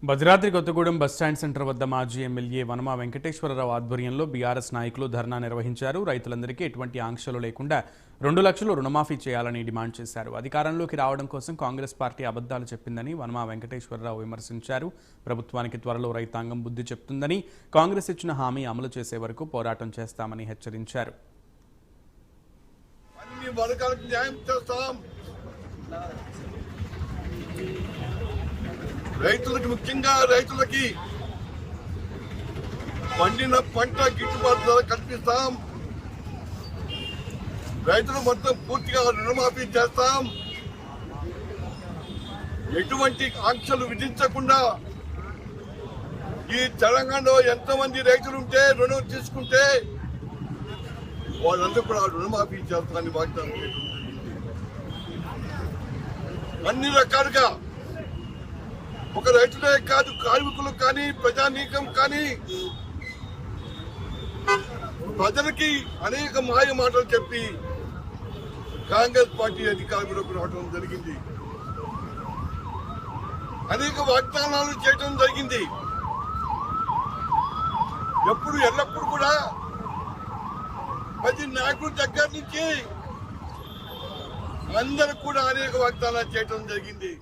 Bhadradri Kothagudem bus stand centre వద్ద మాజీ MLA Vanama Venkateswararao ఆధ్వర్యంలో బీఆర్ఎస్ నాయకులు ధర్నా నిర్వహించారు. రైతులందరికీ ఎటువంటి ఆంక్షలు లేకుండా 2 లక్షలు రుణమాఫీ చేయాలని డిమాండ్ చేశారు. అధికారంలోకి రావడం కోసం కాంగ్రెస్ పార్టీ అబద్ధాలు చెప్పిందని వనమా వెంకటేశ్వరరావు విమర్శించారు. ప్రభుత్వానికి త్వరలో రైతాంగం బుద్ధి చెప్తుందని, కాంగ్రెస్ ఇచ్చిన హామీ అమలు చేసే వరకు పోరాటం చేస్తామని హెచ్చరించారు. రైతులకు ముఖ్యంగా రైతులకి పండిన పంట గిట్టుబాటు ధర కల్పిస్తాం. రైతులు మొత్తం పూర్తిగా రుణమాఫీ చేస్తాం. ఎటువంటి ఆంక్షలు విధించకుండా ఈ తెలంగాణలో ఎంతమంది రైతులు ఉంటే రుణం తీసుకుంటే వాళ్ళందరూ కూడా రుణమాఫీ చేస్తామని వాగ్దానం అన్ని రకాలుగా ఒక రైతులే కాదు, కార్మికులు కానీ, ప్రజానీకం కానీ, ప్రజలకి అనేక మాయ మాటలు చెప్పి కాంగ్రెస్ పార్టీ అధికారంలోకి రావడం జరిగింది. అనేక వాగ్దానాలు చేయడం జరిగింది. ఎల్లప్పుడూ కూడా ప్రతి నాయకుడి దగ్గర నుంచి అందరూ కూడా అనేక వాగ్దానాలు చేయడం జరిగింది.